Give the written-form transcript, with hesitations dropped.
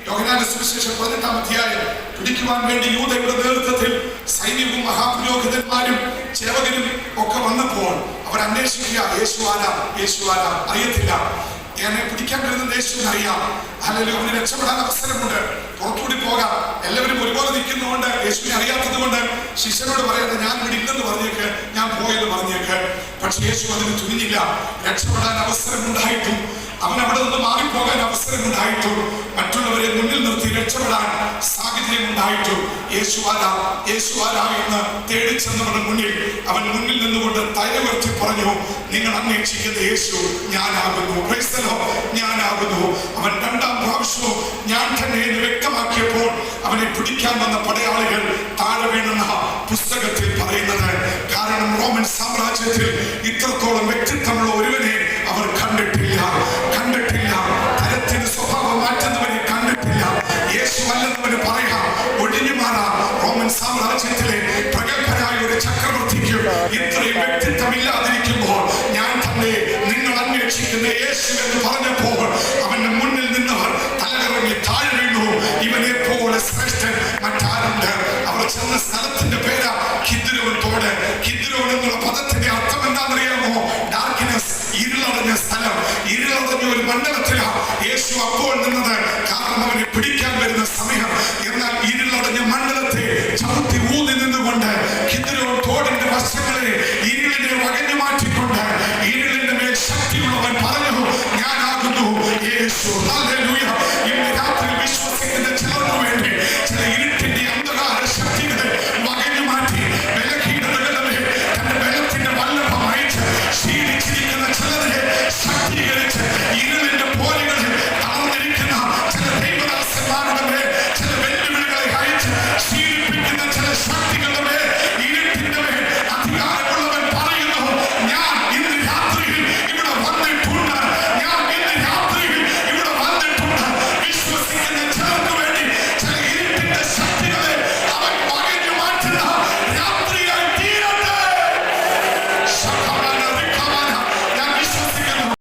യോഹന്നാന്റെ സുവിശേഷം 18-ാം അധ്യായം പിടിക്കുവാൻ വേണ്ടി യൂദയുടെ നേതൃത്വത്തിൽ സൈന്യവും മഹാപുരോഹിതന്മാരും ചേവകരും ഒക്കെ വന്നപ്പോൾ അവർ അന്വേഷിക്കുക, യേശുവാരാ അറിയത്തില്ല. എന്നെ പിടിക്കാൻ വരുന്ന യേശുവിനെ അറിയാം. അല്ലെങ്കിൽ അവന് രക്ഷപ്പെടാൻ അവസരമുണ്ട്, പുറത്തുകൂടി പോകാം. എല്ലാവരും ഒരുപോലെ നിൽക്കുന്നതുകൊണ്ട് യേശുവിനെ അറിയാത്തത് കൊണ്ട് ശിഷ്യനോട് പറയുന്നത് ഞാൻ ഇവിടെ ഇല്ലെന്ന് പറഞ്ഞേക്ക്, ഞാൻ പോയെന്ന് പറഞ്ഞേക്ക്. പക്ഷെ യേശു അതിന് തുനിഞ്ഞില്ല. രക്ഷപ്പെടാൻ അവസരമുണ്ടായിട്ടും അവൻ അവിടെ നിന്ന് മാറിപ്പോകാൻ അവസരമുണ്ടായിട്ടും മറ്റുള്ളവരെ മുന്നിൽ നിർത്തി രക്ഷപ്പെടാൻ സാഹചര്യം ഉണ്ടായിട്ടും യേശുവാരാ എന്ന് തേടിച്ചെന്നവരുടെ മുന്നിൽ അവൻ മുന്നിൽ നിന്നുകൊണ്ട് തലയുയർത്തി പറഞ്ഞു, നിങ്ങൾ അന്വേഷിക്കുന്ന യേശു ഞാനാകുന്നു, ഞാനാകുന്നു. അവൻ രണ്ടാം പ്രാവശ്യവും ഞാൻ തന്നെ എന്ന് വ്യക്തമാക്കിയപ്പോൾ അവനെ പിടിക്കാൻ വന്ന പടയാളികൾ താഴെ വീണെന്ന പുസ്തകത്തിൽ പറയുന്നത്. കാരണം റോമൻ സാമ്രാജ്യത്തിൽ ഇത്രത്തോളം വ്യക്തിത്വമുള്ള ഒരുവനെ അവർ കണ്ടിട്ടില്ല. തരത്തിന് സ്വഭാവം മാറ്റുന്നവനെ കണ്ടിട്ടില്ല. യേശു അല്ലെന്നവന് പറയാം, ഒഴിഞ്ഞു മാറാം. റോമൻ സാമ്രാജ്യത്തിലെ പ്രഗത്ഭനായ ഒരു ചക്രവർത്തിക്ക് ഇത്രയും വ്യക്തിത്വമില്ലാതിരിക്കുമ്പോൾ ഞാൻ തന്നെ നിങ്ങൾ അന്വേഷിക്കുന്ന യേശു എന്ന് പറഞ്ഞപ്പോൾ അവന്റെ മുന്നിൽ നിന്നവർ തലകറങ്ങി താഴെ വീണു. ഇവനെ പോലെ ശ്രേഷ്ഠൻ മറ്റാരുണ്ട്? അവർ ചെന്ന സ്ഥലത്തിന്റെ പേരാ കിദ്രോൻ തോട്. കിദ്രോൻ എന്നുള്ള പദത്തിന്റെ അർത്ഥം എന്താണെന്നറിയാമോ? ഡാർക്ക്നെസ്, ഇരുളടഞ്ഞ സ്ഥലം, ഇരുളടഞ്ഞ ഒരു മണ്ഡലത്തിലാണ് യേശു അപ്പോൾ നിന്നത്. കാരണം അവനെ പിടിക്കാൻ വരുന്ന സമയം. എന്നാൽ ഇരുളടഞ്ഞ മണ്ഡലത്തെ ചവിട്ടി ഊതി നിന്നുകൊണ്ട് കിദ്രോൻ തോടിന്റെ വശങ്ങളെ ഇരുളിനെ വകഞ്ഞു മാറ്റിക്കൊണ്ട് ഇരുളിന്റെ മേൽ ശക്തിയുള്ളവൻ പറഞ്ഞു, ഞാനാകുന്നു യേശു. ഹല്ലേലൂയ. ഇന്ന്